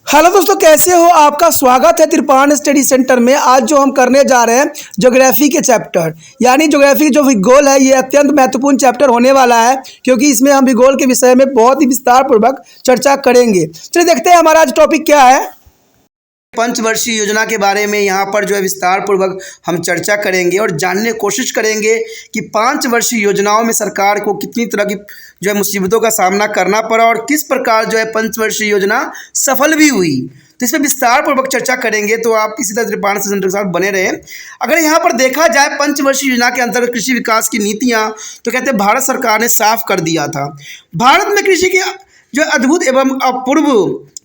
Hello दोस्तों, कैसे हो? आपका स्वागत है त्रिपाण स्टडी सेंटर में। आज जो हम करने जा रहे हैं ज्योग्राफी के चैप्टर, यानी ज्योग्राफी जो भूगोल है, ये अत्यंत महत्वपूर्ण चैप्टर होने वाला है, क्योंकि इसमें हम भूगोल के विषय में बहुत ही विस्तार पूर्वक चर्चा करेंगे। चलिए देखते हैं हमारा आज टॉपिक क्या है। पंचवर्षीय योजना के बारे में यहाँ पर जो है विस्तार पूर्वक हम चर्चा करेंगे और जानने की कोशिश करेंगे कि 5 वर्षीय योजनाओं में सरकार को कितनी तरह की जो है मुसीबतों का सामना करना पड़ा और किस प्रकार जो है पंचवर्षीय योजना सफल भी हुई। तो इस पर विस्तार पूर्वक चर्चा करेंगे, तो आप इसी तरह त्रिपाण सेंटर के साथ बने रहें। अगर यहाँ पर देखा जाए पंचवर्षीय योजना के अंतर्गत कृषि विकास की नीतियाँ, तो कहते हैं भारत सरकार ने साफ कर दिया था। भारत में कृषि की जो अद्भुत एवं अपूर्व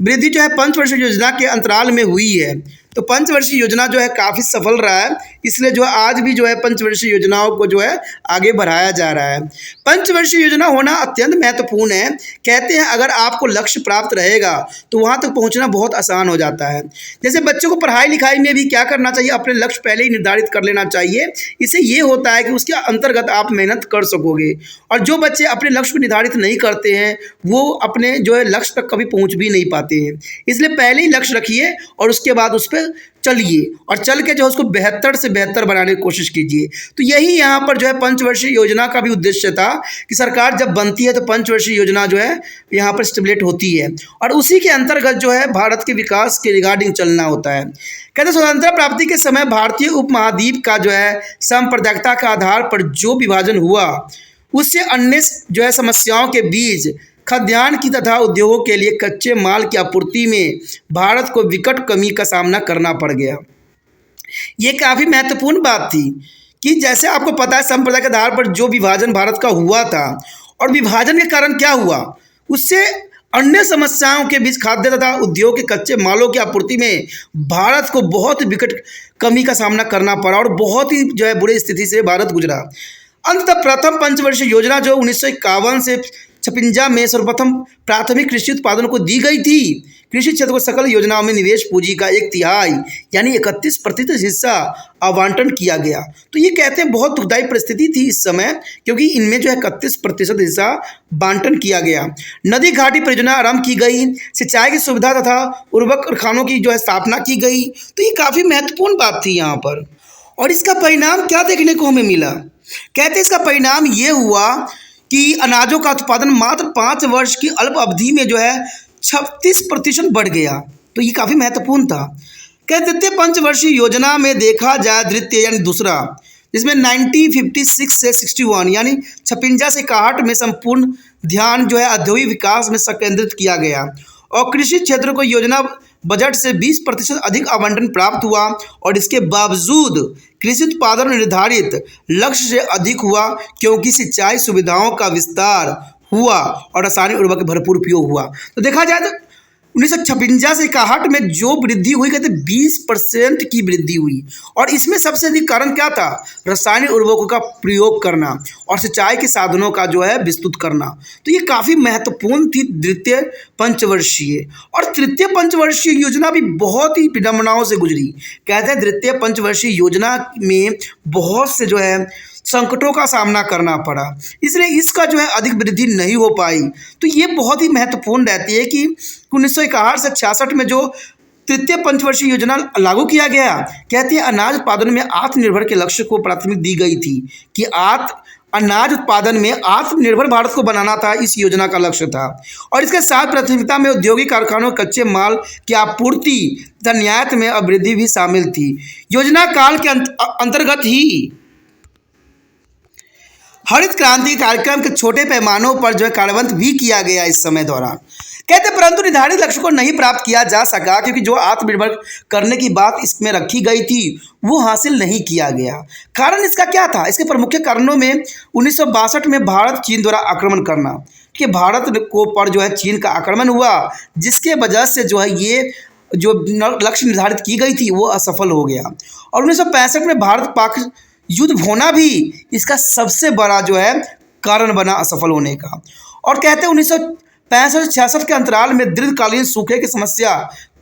वृद्धि जो है पंचवर्षीय योजना के अंतराल में हुई है। तो पंचवर्षीय योजना जो है काफ़ी सफल रहा है, इसलिए जो है आज भी जो है पंचवर्षीय योजनाओं को जो है आगे बढ़ाया जा रहा है। पंचवर्षीय योजना होना अत्यंत महत्वपूर्ण है। कहते हैं अगर आपको लक्ष्य प्राप्त रहेगा तो वहाँ तक पहुँचना बहुत आसान हो जाता है। जैसे बच्चों को पढ़ाई लिखाई में भी क्या करना चाहिए, अपने लक्ष्य पहले ही निर्धारित कर लेना चाहिए। इससे ये होता है कि उसके अंतर्गत आप मेहनत कर सकोगे। और जो बच्चे अपने लक्ष्य को निर्धारित नहीं करते हैं वो अपने जो है लक्ष्य तक कभी पहुँच भी नहीं पाते हैं। इसलिए पहले ही लक्ष्य रखिए और उसके बाद उस पर चलिए और चल के जो है उसको बेहतर से बेहतर बनाने की कोशिश कीजिए। तो यही यहाँ पर जो है पंचवर्षीय योजना का भी उद्देश्य था कि सरकार जब बनती है तो पंचवर्षीय योजना जो है यहाँ पर स्टेबलेट होती है और उसी के अंतर्गत जो है भारत के विकास के रिगार्डिंग चलना होता है। कहते हैं स्वतंत्रता प्राप्ति के समय भारतीय उपमहाद्वीप का जो है सांप्रदायिकता के आधार पर जो विभाजन हुआ उससे अन्य जो है समस्याओं के बीच खाद्यान्न की तथा उद्योगों के लिए कच्चे माल की आपूर्ति में भारत को विकट कमी का सामना करना पड़ गया। ये काफ़ी महत्वपूर्ण बात थी कि जैसे आपको पता है संप्रदाय के आधार पर जो विभाजन भारत का हुआ था और विभाजन के कारण क्या हुआ, उससे अन्य समस्याओं के बीच खाद्य तथा उद्योग के कच्चे मालों की आपूर्ति में भारत को बहुत विकट कमी का सामना करना पड़ा और बहुत ही जो है बुरी स्थिति से भारत गुजरा। अंततः प्रथम पंचवर्षीय योजना जो 1951 से 56 में सर्वप्रथम प्राथमिक कृषि उत्पादन को दी गई थी। कृषि क्षेत्र को सकल योजनाओं में निवेश पूंजी का 1/3 यानी 31% हिस्सा आवंटन किया गया। तो ये कहते हैं बहुत दुखदायी परिस्थिति थी इस समय, क्योंकि इनमें जो है 31% हिस्सा बांटन किया गया। नदी घाटी परियोजना आरंभ की गई, सिंचाई की सुविधा तथा उर्वरक कारखानों की जो है स्थापना की गई। तो ये काफ़ी महत्वपूर्ण बात थी यहाँ पर। और इसका परिणाम क्या देखने को हमें मिला? कहते हैं इसका परिणाम ये हुआ कि अनाजों का उत्पादन मात्र 5 वर्ष की अल्प अवधि में जो है 36% बढ़ गया। तो ये काफ़ी महत्वपूर्ण था। कहते द्वितीय पंचवर्षीय योजना में देखा जाए, द्वितीय यानी दूसरा, जिसमें 1956 से 61 यानी 56 से 61 में संपूर्ण ध्यान जो है औद्योगिक विकास में संकेंद्रित किया गया और कृषि क्षेत्र को योजना बजट से 20% अधिक आवंटन प्राप्त हुआ और इसके बावजूद कृषि उत्पादन निर्धारित लक्ष्य से अधिक हुआ, क्योंकि सिंचाई सुविधाओं का विस्तार हुआ और रासायनिक उर्वरक का भरपूर उपयोग हुआ। तो देखा जाए तो 1956 से 61 में जो वृद्धि हुई, कहते 20% की वृद्धि हुई और इसमें सबसे अधिक कारण क्या था? रासायनिक उर्वरकों का प्रयोग करना और सिंचाई के साधनों का जो है विस्तृत करना। तो ये काफ़ी महत्वपूर्ण थी द्वितीय पंचवर्षीय। और तृतीय पंचवर्षीय योजना भी बहुत ही विडंबनाओं से गुजरी। कहते हैं द्वितीय पंचवर्षीय योजना में बहुत से जो है संकटों का सामना करना पड़ा, इसलिए इसका जो है अधिक वृद्धि नहीं हो पाई। तो ये बहुत ही महत्वपूर्ण रहती है कि 1961 से 66 में जो तृतीय पंचवर्षीय योजना लागू किया गया, कहते हैं अनाज उत्पादन में आत्मनिर्भर के लक्ष्य को प्राथमिकता दी गई थी कि अनाज उत्पादन में आत्मनिर्भर भारत को बनाना था, इस योजना का लक्ष्य था। और इसके साथ प्राथमिकता में औद्योगिक कारखानों कच्चे माल की आपूर्ति तथा निर्यात में वृद्धि भी शामिल थी। योजना काल के अंतर्गत ही हरित क्रांति कार्यक्रम के छोटे पैमानों पर जो है कार्यान्वित भी किया गया इस समय दौरान। कहते परंतु निर्धारित लक्ष्य को नहीं प्राप्त किया जा सका, क्योंकि जो आत्मनिर्भर करने की बात इसमें रखी गई थी वो हासिल नहीं किया गया। कारण इसका क्या था? इसके प्रमुख कारणों में 1962 में भारत चीन द्वारा आक्रमण करना, ठीक है, भारत को पर जो है चीन का आक्रमण हुआ, जिसके वजह से जो है ये जो लक्ष्य निर्धारित की गई थी वो असफल हो गया। और 1965 में भारत पाक युद्ध होना भी इसका सबसे बड़ा जो है कारण बना असफल होने का। और कहते हैं 1965 से 66 के अंतराल में दीर्घकालीन सूखे की समस्या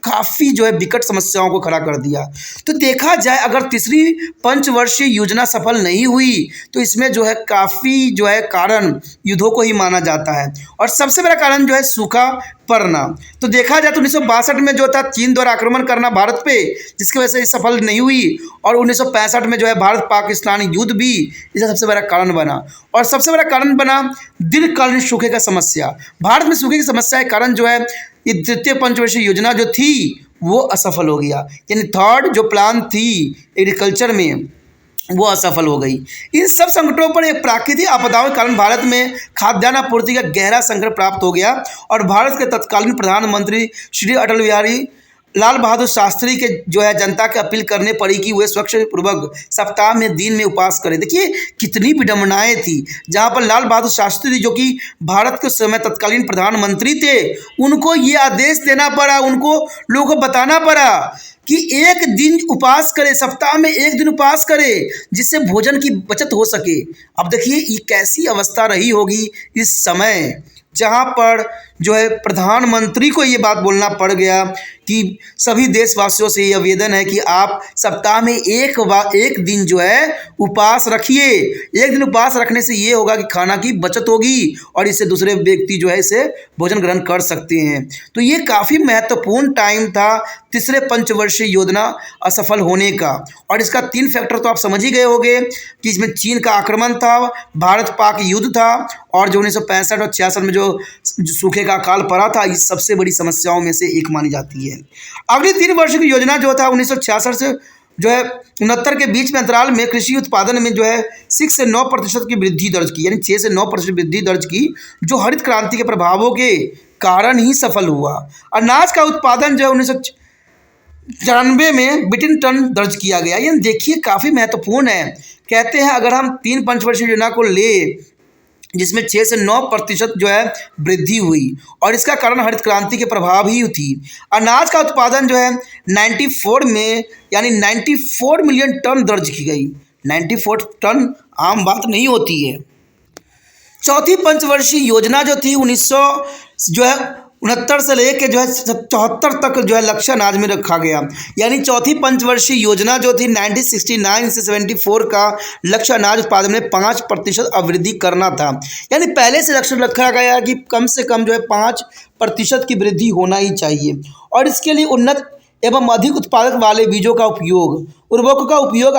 काफ़ी जो है विकट समस्याओं को खड़ा कर दिया। तो देखा जाए अगर तीसरी पंचवर्षीय योजना सफल नहीं हुई तो इसमें जो है काफ़ी जो है कारण युद्धों को ही माना जाता है, और सबसे बड़ा कारण जो है सूखा पड़ना। तो देखा जाए तो 1962 में जो था चीन द्वारा आक्रमण करना भारत पे, जिसकी वजह से ये सफल नहीं हुई, और 1965 में जो है भारत पाकिस्तान युद्ध भी इसका सबसे बड़ा कारण बना। और सबसे बड़ा कारण बना दीर्घकालीन सूखे का समस्या। भारत में सूखे की समस्या के कारण जो है ये तृतीय पंचवर्षीय योजना जो थी वो असफल हो गया, यानी थर्ड जो प्लान थी एग्रीकल्चर में वो असफल हो गई। इन सब संकटों पर एक प्राकृतिक आपदाओं के कारण भारत में खाद्यान्न आपूर्ति का गहरा संकट प्राप्त हो गया, और भारत के तत्कालीन प्रधानमंत्री श्री अटल बिहारी लाल बहादुर शास्त्री के जो है जनता की अपील करने पड़ी कि वे स्वच्छ पूर्वक सप्ताह में दिन में उपवास करें। देखिए कितनी विडंबनाएं थी, जहां पर लाल बहादुर शास्त्री जो कि भारत के समय तत्कालीन प्रधानमंत्री थे, उनको ये आदेश देना पड़ा, उनको लोगों को बताना पड़ा कि एक दिन उपवास करे, सप्ताह में एक दिन उपवास करे, जिससे भोजन की बचत हो सके। अब देखिए ये कैसी अवस्था रही होगी इस समय, जहाँ पर जो है प्रधानमंत्री को ये बात बोलना पड़ गया कि सभी देशवासियों से ये आवेदन है कि आप सप्ताह में एक दिन जो है उपवास रखिए। एक दिन उपवास रखने से ये होगा कि खाना की बचत होगी, और इससे दूसरे व्यक्ति जो है इसे भोजन ग्रहण कर सकते हैं। तो ये काफ़ी महत्वपूर्ण टाइम था तीसरे पंचवर्षीय योजना असफल होने का, और इसका 3 फैक्टर तो आप समझ ही गए होंगे कि इसमें चीन का आक्रमण था, भारत पाक युद्ध था, और जो 1965 और 66 में जो सूखे का अकाल पड़ा था, इस सबसे बड़ी समस्याओं में से एक मानी जाती है। अगली 3 वर्ष की योजना जो था 1966 से जो है 69 के बीच में अंतराल में कृषि उत्पादन में जो है 6 से 9% की वृद्धि दर्ज की, यानी 6 से 9% वृद्धि दर्ज की, जो हरित क्रांति के प्रभावों के कारण ही सफल हुआ। अनाज का उत्पादन जो है 1994 में 32 टन दर्ज किया गया। ये देखिए काफ़ी महत्वपूर्ण है। कहते हैं अगर हम 3 पंचवर्षीय योजना को ले जिसमें 6 से 9% जो है वृद्धि हुई, और इसका कारण हरित क्रांति के प्रभाव ही थी। अनाज का उत्पादन जो है 94 में यानी 94 मिलियन टन दर्ज की गई। 94 टन आम बात नहीं होती है। चौथी पंचवर्षीय योजना जो थी 1969 से लेकर जो है 74 तक जो है लक्ष्य अनाज में रखा गया, यानी चौथी पंचवर्षीय योजना जो थी 1969 से 74 का लक्ष्य अनाज उत्पादन में 5% अवृद्धि करना था। यानी पहले से लक्ष्य रखा गया कि कम से कम जो है 5% की वृद्धि होना ही चाहिए, और इसके लिए उन्नत एवं अधिक उत्पादक वाले बीजों का उपयोग, उर्वरकों का उपयोग,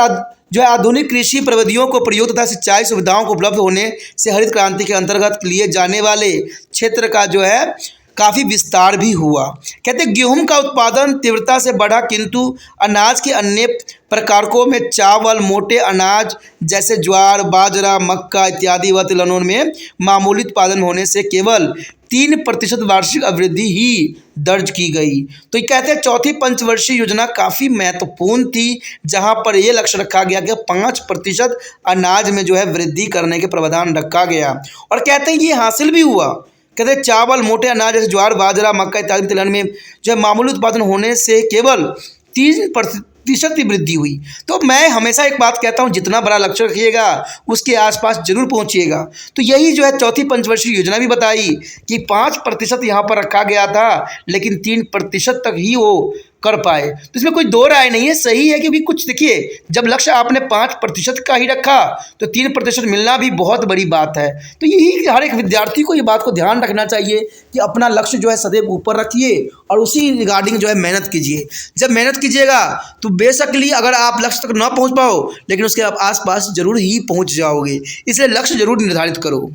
जो है आधुनिक कृषि प्रविधियों को प्रयोग तथा सिंचाई सुविधाओं को उपलब्ध होने से हरित क्रांति के अंतर्गत लिए जाने वाले क्षेत्र का जो है काफ़ी विस्तार भी हुआ। कहते गेहूं का उत्पादन तीव्रता से बढ़ा, किंतु अनाज के अन्य प्रकारकों में चावल, मोटे अनाज जैसे ज्वार, बाजरा, मक्का इत्यादि व तिलहनों में मामूली उत्पादन होने से केवल 3% वार्षिक अभिवृद्धि ही दर्ज की गई। तो ये कहते हैं चौथी पंचवर्षीय योजना काफ़ी महत्वपूर्ण थी, जहां पर यह लक्ष्य रखा गया कि 5% अनाज में जो है वृद्धि करने के प्रावधान रखा गया, और कहते हैं ये हासिल भी हुआ। कहते हैं चावल, मोटे अनाज जैसे ज्वार, बाजरा, मक्का इत्यादि तिलहन में जो है मामूली उत्पादन होने से केवल 3% की वृद्धि हुई। तो मैं हमेशा एक बात कहता हूँ, जितना बड़ा लक्ष्य रखिएगा उसके आसपास जरूर पहुँचिएगा। तो यही जो है चौथी पंचवर्षीय योजना भी बताई कि 5% यहाँ पर रखा गया था, लेकिन 3% तक ही वो कर पाए। तो इसमें कोई दो राय नहीं है, सही है। क्योंकि कुछ देखिए, जब लक्ष्य आपने 5% का ही रखा तो 3% मिलना भी बहुत बड़ी बात है। तो यही हर एक विद्यार्थी को ये बात को ध्यान रखना चाहिए कि अपना लक्ष्य जो है सदैव ऊपर रखिए, और उसी रिगार्डिंग जो है मेहनत कीजिए। जब मेहनत कीजिएगा तो बेशकली अगर आप लक्ष्य तक ना पहुँच पाओ, लेकिन उसके आसपास जरूर ही पहुँच जाओगे। इसलिए लक्ष्य जरूर निर्धारित करो।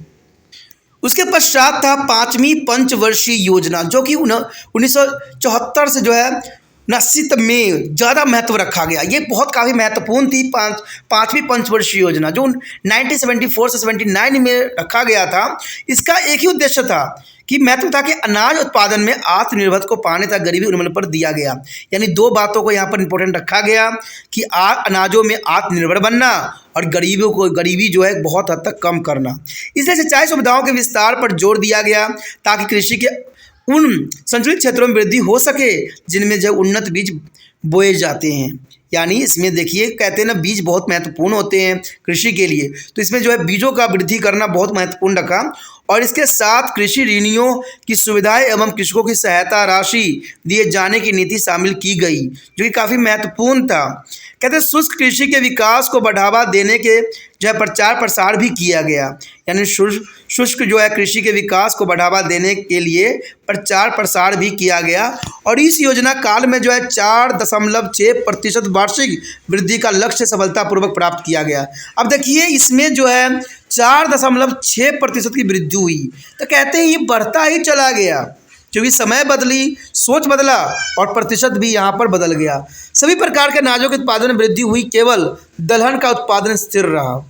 उसके पश्चात था 5वीं पंचवर्षीय योजना, जो कि 1974 से जो है 79 में ज़्यादा महत्व रखा गया। ये बहुत काफ़ी महत्वपूर्ण थी 5वीं पंचवर्षीय योजना, जो 1974 से 79 में रखा गया था। इसका एक ही उद्देश्य था कि महत्व था कि अनाज उत्पादन में आत्मनिर्भरता को पाने तक गरीबी उन्मूलन पर दिया गया। यानी 2 बातों को यहाँ पर इंपॉर्टेंट रखा गया कि अनाजों में आत्मनिर्भर बनना और गरीबी जो है बहुत हद तक कम करना। इसलिए सिंचाई सुविधाओं के विस्तार पर जोर दिया गया ताकि कृषि के उन संचालित क्षेत्रों में वृद्धि हो सके जिनमें जो उन्नत बीज बोए जाते हैं। यानी इसमें देखिए कहते हैं ना बीज बहुत महत्वपूर्ण होते हैं कृषि के लिए, तो इसमें जो है बीजों का वृद्धि करना बहुत महत्वपूर्ण रखा। और इसके साथ कृषि ऋणियों की सुविधाएं एवं कृषकों की सहायता राशि दिए जाने की नीति शामिल की गई, जो कि काफ़ी महत्वपूर्ण था। कहते हैं शुष्क कृषि के विकास को बढ़ावा देने के जो है प्रचार प्रसार भी किया गया, यानी शुष्क जो है कृषि के विकास को बढ़ावा देने के लिए प्रचार प्रसार भी किया गया। और इस योजना काल में जो है 4.6% वार्षिक वृद्धि का लक्ष्य सफलतापूर्वक प्राप्त किया गया। अब देखिए इसमें जो है 4.6% की वृद्धि हुई, तो कहते हैं ये बढ़ता ही चला गया क्योंकि समय बदली, सोच बदला और प्रतिशत भी यहाँ पर बदल गया। सभी प्रकार के अनाजों के उत्पादन में वृद्धि हुई, केवल दलहन का उत्पादन स्थिर रहा।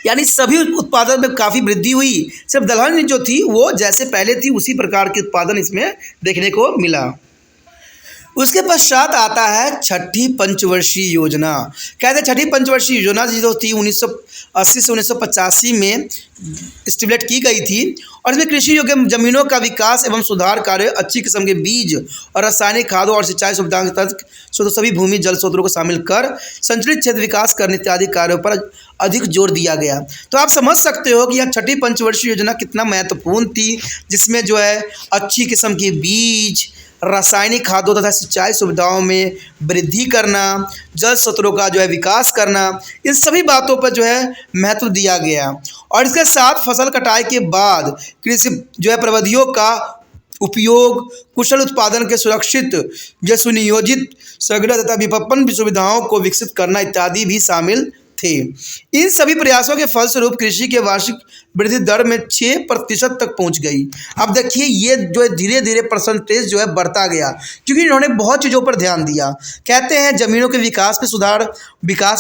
यानी सभी उत्पादन में काफ़ी वृद्धि हुई, सिर्फ दलहन जो थी वो जैसे पहले थी उसी प्रकार के उत्पादन इसमें देखने को मिला। उसके पश्चात आता है छठी पंचवर्षीय योजना। कहते हैं छठी पंचवर्षीय योजना जो थी 1980 से 1985 में स्टिमुलेट की गई थी, और इसमें कृषि योग्य जमीनों का विकास एवं सुधार कार्य, अच्छी किस्म के बीज और रासायनिक खादों और सिंचाई सुविधाओं के तहत सभी भूमि जल स्रोतों को शामिल कर संतुलित क्षेत्र विकास करने इत्यादि कार्यों पर अधिक जोर दिया गया। तो आप समझ सकते हो कि यह छठी पंचवर्षीय योजना कितना महत्वपूर्ण थी, जिसमें जो है अच्छी किस्म के बीज, रासायनिक खादों तथा सिंचाई सुविधाओं में वृद्धि करना, जल स्रोतों का जो है विकास करना, इन सभी बातों पर जो है महत्व दिया गया। और इसके साथ फसल कटाई के बाद कृषि जो है प्रविधियों का उपयोग, कुशल उत्पादन के सुरक्षित जो सुनियोजित संग्रह तथा विपणन सुविधाओं को विकसित करना इत्यादि भी शामिल थे। इन सभी प्रयासों के फलस्वरूप कृषि के वार्षिक वृद्धि दर में 6% तक पहुंच गई। अब देखिए ये जो है धीरे धीरे परसेंटेज जो है बढ़ता गया क्योंकि इन्होंने बहुत चीज़ों पर ध्यान दिया। कहते हैं ज़मीनों के विकास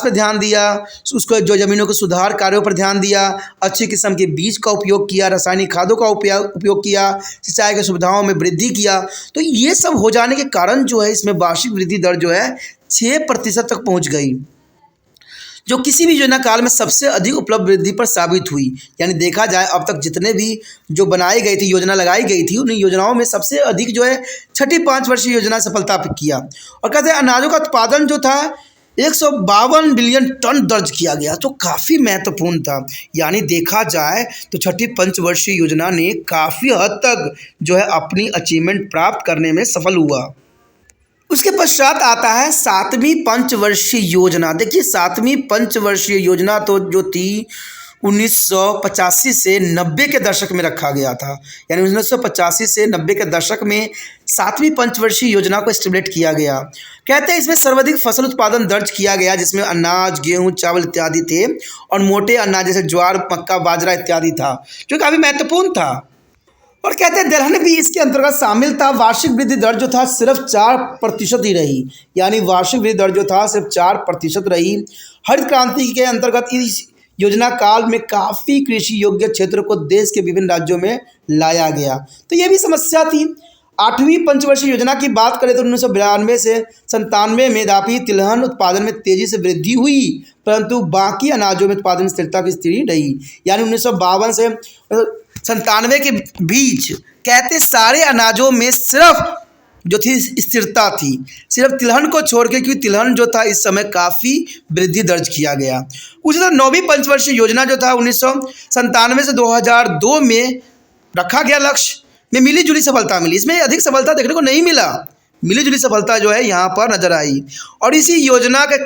पर ध्यान दिया, उसको जो ज़मीनों के सुधार कार्यों पर ध्यान दिया, अच्छी किस्म के बीज का उपयोग किया, रासायनिक खादों का उपयोग किया, सिंचाई की सुविधाओं में वृद्धि किया। तो ये सब हो जाने के कारण जो है इसमें वार्षिक वृद्धि दर जो है 6% तक पहुँच गई, जो किसी भी योजना काल में सबसे अधिक उपलब्ध वृद्धि पर साबित हुई। यानी देखा जाए अब तक जितने भी जो बनाई गई थी, योजना लगाई गई थी, उन योजनाओं में सबसे अधिक जो है छठी पंचवर्षीय योजना सफलता किया। और कहते हैं अनाजों का उत्पादन जो था 152 बिलियन टन दर्ज किया गया, तो काफ़ी महत्वपूर्ण था। यानी देखा जाए तो छठी पंचवर्षीय योजना ने काफ़ी हद तक जो है अपनी अचीवमेंट प्राप्त करने में सफल हुआ। उसके पश्चात आता है 7वीं पंचवर्षीय योजना। देखिए 7वीं पंचवर्षीय योजना तो जो थी 1985 से 90 के दशक में रखा गया था। यानी 1985 से 90 के दशक में 7वीं पंचवर्षीय योजना को स्टिमुलेट किया गया। कहते हैं इसमें सर्वाधिक फसल उत्पादन दर्ज किया गया, जिसमें अनाज, गेहूं, चावल इत्यादि थे, और मोटे अनाज जैसे ज्वार, मक्का, बाजरा इत्यादि था, जो काफ़ी महत्वपूर्ण था। और कहते हैं दलहन भी इसके अंतर्गत शामिल था। वार्षिक वृद्धि दर जो था सिर्फ 4% ही रही, यानी वार्षिक वृद्धि दर जो था सिर्फ 4% रही। हरित क्रांति के अंतर्गत इस योजना काल में काफ़ी कृषि योग्य क्षेत्र को देश के विभिन्न राज्यों में लाया गया, तो ये भी समस्या थी। 8वीं पंचवर्षीय योजना की बात करें तो 1992 से 97 में दापी तिलहन उत्पादन में तेजी से वृद्धि हुई, परंतु बाकी अनाजों में उत्पादन स्थिरता की स्थिति रही। यानी 1952 से 97 के बीच कहते सारे अनाजों में सिर्फ जो थी स्थिरता थी, सिर्फ तिलहन को छोड़ के, क्योंकि तिलहन जो था इस समय काफ़ी वृद्धि दर्ज किया गया। उसी तरह 9वीं पंचवर्षीय योजना जो था 1997 से 2002 में रखा गया लक्ष्य में मिली जुली सफलता मिली। इसमें अधिक सफलता देखने को नहीं मिला, मिली जुली सफलता जो है यहाँ पर नजर आई। और इसी योजना के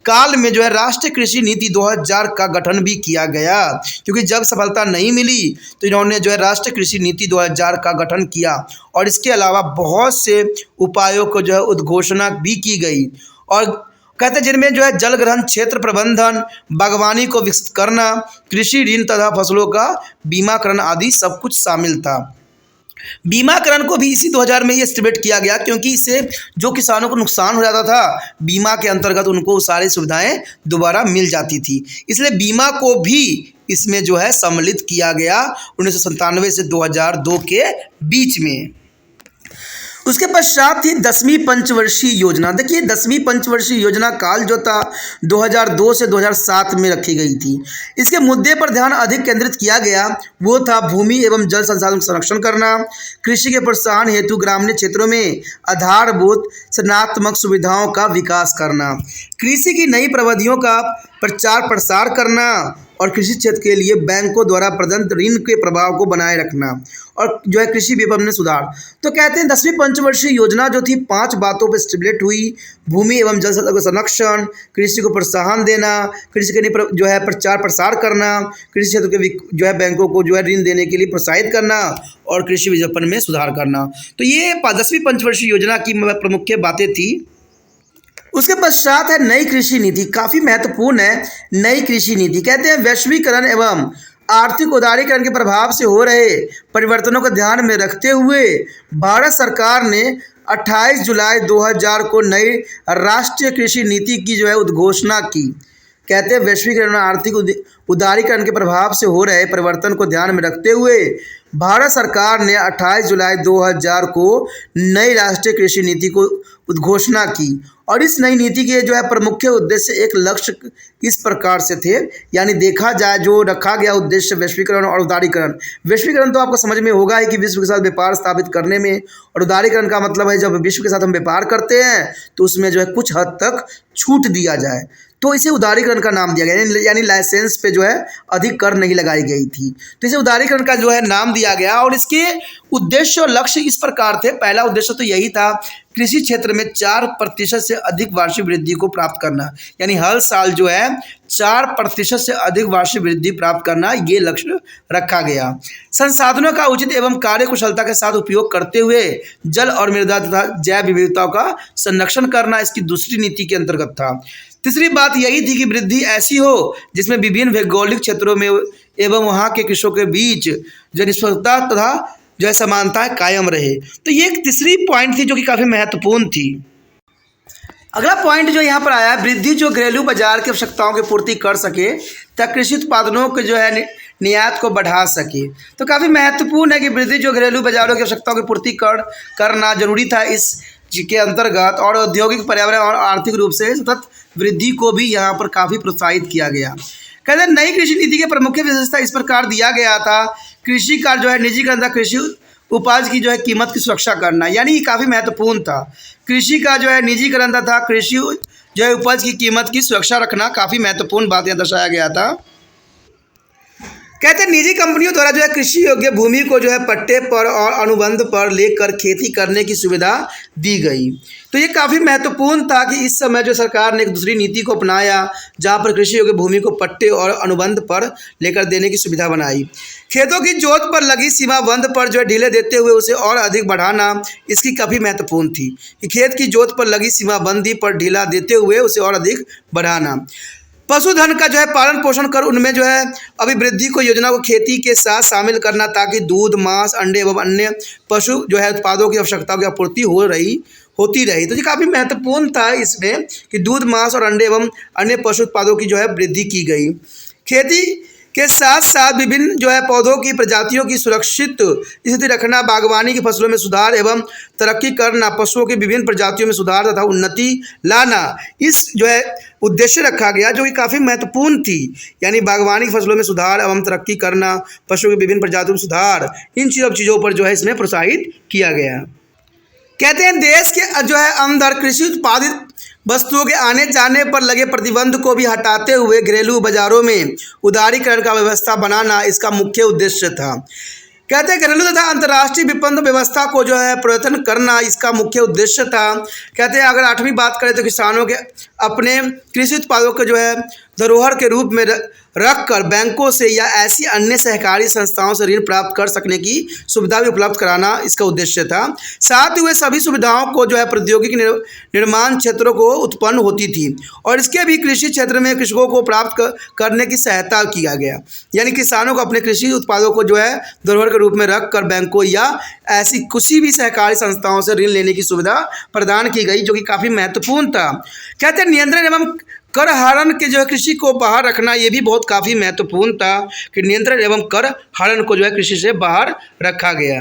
काल में जो है राष्ट्रीय कृषि नीति 2000 का गठन भी किया गया, क्योंकि जब सफलता नहीं मिली तो इन्होंने जो है राष्ट्रीय कृषि नीति 2000 का गठन किया। और इसके अलावा बहुत से उपायों को जो है उद्घोषणा भी की गई, और कहते जिनमें जो है जल ग्रहण क्षेत्र प्रबंधन, बागवानी को विकसित करना, कृषि ऋण तथा फसलों का बीमाकरण आदि सब कुछ शामिल था। बीमाकरण को भी इसी 2000 में ही एस्टिमेट किया गया, क्योंकि इससे जो किसानों को नुकसान हो जाता था बीमा के अंतर्गत उनको सारी सुविधाएं दोबारा मिल जाती थी, इसलिए बीमा को भी इसमें जो है सम्मिलित किया गया 1997 से 2002 के बीच में। उसके पश्चात थी 10वीं पंचवर्षीय योजना। देखिए 10वीं पंचवर्षीय योजना काल जो था 2002 से 2007 में रखी गई थी। इसके मुद्दे पर ध्यान अधिक केंद्रित किया गया, वो था भूमि एवं जल संसाधन का संरक्षण करना, कृषि के प्रोत्साहन हेतु ग्रामीण क्षेत्रों में आधारभूत संरचनात्मक सुविधाओं का विकास करना, कृषि की नई प्रविधियों का प्रचार प्रसार करना और कृषि क्षेत्र के लिए बैंकों द्वारा प्रदत्त ऋण के प्रभाव को बनाए रखना और जो है कृषि विपणन में सुधार। तो कहते हैं 10वीं पंचवर्षीय योजना जो थी 5 बातों पर स्टिमुलेट हुई। भूमि एवं जल संसाधन का संरक्षण, कृषि को प्रोत्साहन देना, कृषि के लिए जो है प्रचार प्रसार करना, कृषि क्षेत्र के जो है बैंकों को जो है ऋण देने के लिए प्रोत्साहित करना और कृषि विपणन में सुधार करना। तो ये 10वीं पंचवर्षीय योजना की प्रमुख बातें थी। उसके पश्चात है नई कृषि नीति, काफ़ी महत्वपूर्ण है। नई कृषि नीति कहते हैं वैश्वीकरण एवं आर्थिक उदारीकरण के प्रभाव से हो रहे परिवर्तनों को ध्यान में रखते हुए भारत सरकार ने 28 जुलाई 2000 को नई राष्ट्रीय कृषि नीति की जो है उद्घोषणा की। कहते हैं वैश्वीकरण और आर्थिक उदारीकरण के प्रभाव से हो रहे परिवर्तन को ध्यान में रखते हुए भारत सरकार ने 28 जुलाई 2000 को नई राष्ट्रीय कृषि नीति को उद्घोषणा की और इस नई नीति के जो है प्रमुख उद्देश्य एक लक्ष्य इस प्रकार से थे, यानी देखा जाए जो रखा गया उद्देश्य वैश्वीकरण और उदारीकरण। वैश्वीकरण तो आपको समझ में होगा ही कि विश्व के साथ व्यापार स्थापित करने में, और उदारीकरण का मतलब है जब विश्व के साथ हम व्यापार करते हैं तो उसमें जो है कुछ हद तक छूट दिया जाए, तो इसे उदारीकरण का नाम दिया गया, यानी लाइसेंस पे जो है अधिक कर नहीं लगाई गई थी, तो इसे उदारीकरण का जो है नाम दिया गया। और इसके उद्देश्य और लक्ष्य इस प्रकार थे। पहला उद्देश्य तो यही था कृषि क्षेत्र में 4% से अधिक वार्षिक वृद्धि को प्राप्त करना, यानी हर साल जो है 4% से अधिक वार्षिक वृद्धि प्राप्त करना, ये लक्ष्य रखा गया। संसाधनों का उचित एवं कार्यकुशलता के साथ उपयोग करते हुए जल और मृदा तथा जैव विविधताओं का संरक्षण करना इसकी दूसरी नीति के अंतर्गत था। तीसरी बात यही थी कि वृद्धि ऐसी हो जिसमें विभिन्न भौगोलिक क्षेत्रों में एवं वहाँ के कृषकों के बीच जो निष्पक्षता तथा जो है समानताएं कायम रहे। तो ये एक तीसरी पॉइंट थी जो कि काफ़ी महत्वपूर्ण थी। अगला पॉइंट जो यहाँ पर आया, वृद्धि जो घरेलू बाजार की आवश्यकताओं की पूर्ति कर सके तथा कृषि उत्पादनों के जो है निर्यात को बढ़ा सके। तो काफ़ी महत्वपूर्ण है कि वृद्धि जो घरेलू बाजारों की आवश्यकताओं की पूर्ति करना जरूरी था इस के अंतर्गत, और औद्योगिक पर्यावरण और आर्थिक रूप से सतत वृद्धि को भी यहाँ पर काफ़ी प्रोत्साहित किया गया। कहते हैं नई कृषि नीति के प्रमुख विशेषता इस प्रकार दिया गया था, कृषि का जो है निजीकरण था, कृषि उपज की जो है कीमत की सुरक्षा करना, यानी ये काफ़ी महत्वपूर्ण था। कृषि का जो है निजीकरण था, कृषि जो है उपज की कीमत की सुरक्षा रखना काफ़ी महत्वपूर्ण बात यहाँ दर्शाया गया था। कहते हैं निजी कंपनियों द्वारा जो है कृषि योग्य भूमि को जो है पट्टे पर और अनुबंध पर लेकर खेती करने की सुविधा दी गई। तो ये काफ़ी महत्वपूर्ण था कि इस समय जो सरकार ने एक दूसरी नीति को अपनाया जहाँ पर कृषि योग्य भूमि को पट्टे और अनुबंध पर लेकर देने की सुविधा बनाई। खेतों की जोत पर लगी सीमाबंद पर जो है ढीले देते हुए उसे और अधिक बढ़ाना इसकी काफ़ी महत्वपूर्ण थी कि खेत की जोत पर लगी सीमाबंदी पर ढीला देते हुए उसे और अधिक बढ़ाना। पशुधन का जो है पालन पोषण कर उनमें जो है अभिवृद्धि को योजना को खेती के साथ शामिल करना ताकि दूध, मांस, अंडे एवं अन्य पशु जो है उत्पादों की आवश्यकताओं की आपूर्ति होती रही। तो ये काफ़ी महत्वपूर्ण था इसमें कि दूध, मांस और अंडे एवं अन्य पशु उत्पादों की जो है वृद्धि की गई। खेती के साथ साथ विभिन्न जो है पौधों की प्रजातियों की सुरक्षित स्थिति रखना, बागवानी की फसलों में सुधार एवं तरक्की करना, पशुओं की विभिन्न प्रजातियों में सुधार तथा उन्नति लाना, इस जो है उद्देश्य रखा गया जो कि काफ़ी महत्वपूर्ण थी। यानी बागवानी की फसलों में सुधार एवं तरक्की करना, पशुओं की विभिन्न प्रजातियों में सुधार, इन सब चीज़ों पर जो है इसमें प्रोत्साहित किया गया। कहते हैं देश के जो है अंदर कृषि उत्पादित वस्तुओं के आने जाने पर लगे प्रतिबंध को भी हटाते हुए घरेलू बाजारों में उदारीकरण का व्यवस्था बनाना इसका मुख्य उद्देश्य था। कहते हैं घरेलू तथा अंतर्राष्ट्रीय विपणन व्यवस्था को जो है प्रवर्तन करना इसका मुख्य उद्देश्य था। कहते हैं अगर 8वीं बात करें तो किसानों के अपने कृषि उत्पादों को जो है धरोहर के रूप में रखकर बैंकों से या ऐसी अन्य सहकारी संस्थाओं से ऋण प्राप्त कर सकने की सुविधा भी उपलब्ध कराना इसका उद्देश्य था। साथ ही वे सभी सुविधाओं को जो है प्रौद्योगिकी निर्माण क्षेत्रों को उत्पन्न होती थी और इसके भी कृषि क्षेत्र में कृषकों को प्राप्त करने की सहायता किया गया। यानी किसानों को अपने कृषि उत्पादों को जो है धरोहर के रूप में रख कर बैंकों या ऐसी किसी भी सहकारी संस्थाओं से ऋण लेने की सुविधा प्रदान की गई जो कि काफ़ी महत्वपूर्ण था। कहते हैं नियंत्रण एवं कर हरण के जो है कृषि को बाहर रखना ये भी बहुत काफ़ी महत्वपूर्ण था कि नियंत्रण एवं कर हरण को जो है कृषि से बाहर रखा गया।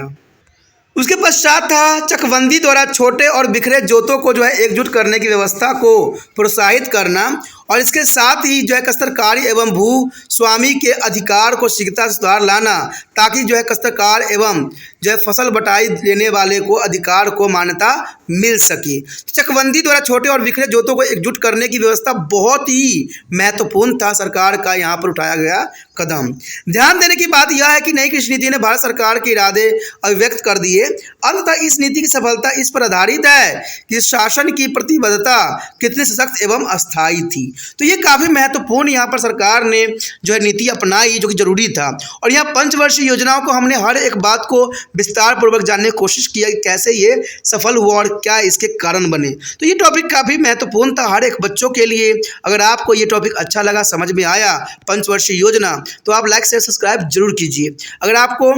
उसके पश्चात था चकबंदी द्वारा छोटे और बिखरे जोतों को जो है एकजुट करने की व्यवस्था को प्रोत्साहित करना, और इसके साथ ही जो है कस्तरकारी एवं भू स्वामी के अधिकार को शीघ्रता से सुधार लाना, ताकि जो है कस्तरकार एवं जो है फसल बटाई लेने वाले को अधिकार को मान्यता मिल सके। चकबंदी द्वारा छोटे और बिखरे जोतों को एकजुट करने की व्यवस्था बहुत ही महत्वपूर्ण था सरकार का यहाँ पर उठाया गया कदम। ध्यान देने की बात यह है कि नई कृषि नीति ने भारत सरकार के इरादे अभिव्यक्त कर दिए। अंततः इस नीति की सफलता इस पर आधारित है कि शासन की प्रतिबद्धता कितनी सशक्त एवं अस्थायी थी। तो ये काफ़ी महत्वपूर्ण यहाँ पर सरकार ने जो है नीति अपनाई, जो कि जरूरी था। और यहाँ पंचवर्षीय योजनाओं को हमने हर एक बात को विस्तार पूर्वक जानने की कोशिश किया कि कैसे ये सफल हुआ और क्या इसके कारण बने। तो ये टॉपिक काफ़ी महत्वपूर्ण था हर एक बच्चों के लिए। अगर आपको ये टॉपिक अच्छा लगा, समझ में आया पंचवर्षीय योजना, तो आप लाइक शेयर सब्सक्राइब जरूर कीजिए। अगर आपको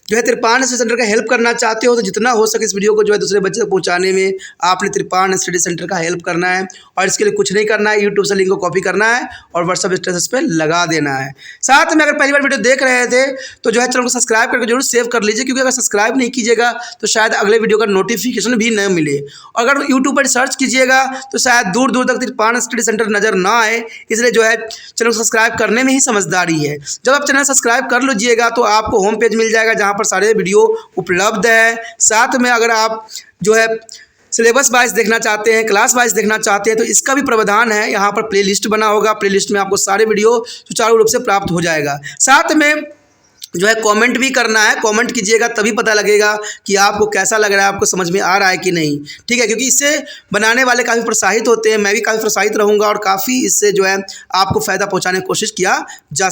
जो है त्रिपाण स्टडी सेंटर का हेल्प करना चाहते हो तो जितना हो सके इस वीडियो को जो है दूसरे बच्चे तक पहुंचाने में आपने त्रिपाण स्टडी सेंटर का हेल्प करना है। और इसके लिए कुछ नहीं करना है, यूट्यूब से लिंक को कॉपी करना है और व्हाट्सएप स्टेटस पे लगा देना है। साथ में अगर पहली बार वीडियो देख रहे थे तो जो है चैनल को सब्सक्राइब करके जरूर सेव कर लीजिए, क्योंकि अगर सब्सक्राइब नहीं कीजिएगा तो शायद अगले वीडियो का नोटिफिकेशन भी न मिले। और अगर यूट्यूब पर सर्च कीजिएगा तो शायद दूर दूर तक त्रिपाण स्टडी सेंटर नज़र ना आए, इसलिए जो है चैनल को सब्सक्राइब करने में ही समझदारी है। जब आप चैनल सब्सक्राइब कर लीजिएगा तो आपको होम पेज मिल जाएगा जहाँ पर सारे वीडियो उपलब्ध है। साथ में अगर आप जो है सिलेबस वाइज देखना चाहते हैं, क्लास वाइज देखना चाहते हैं, तो इसका भी प्रावधान है। यहाँ पर प्लेलिस्ट बना होगा, प्लेलिस्ट में आपको सारे वीडियो सुचारू रूप से प्राप्त हो जाएगा। साथ में जो है कमेंट भी करना है, कमेंट कीजिएगा तभी पता लगेगा कि आपको कैसा लग रहा है, आपको समझ में आ रहा है कि नहीं। ठीक है, क्योंकि इससे बनाने वाले काफ़ी प्रोत्साहित होते हैं, मैं भी काफ़ी प्रोत्साहित रहूँगा और काफ़ी इससे जो है आपको फ़ायदा पहुँचाने की कोशिश किया जा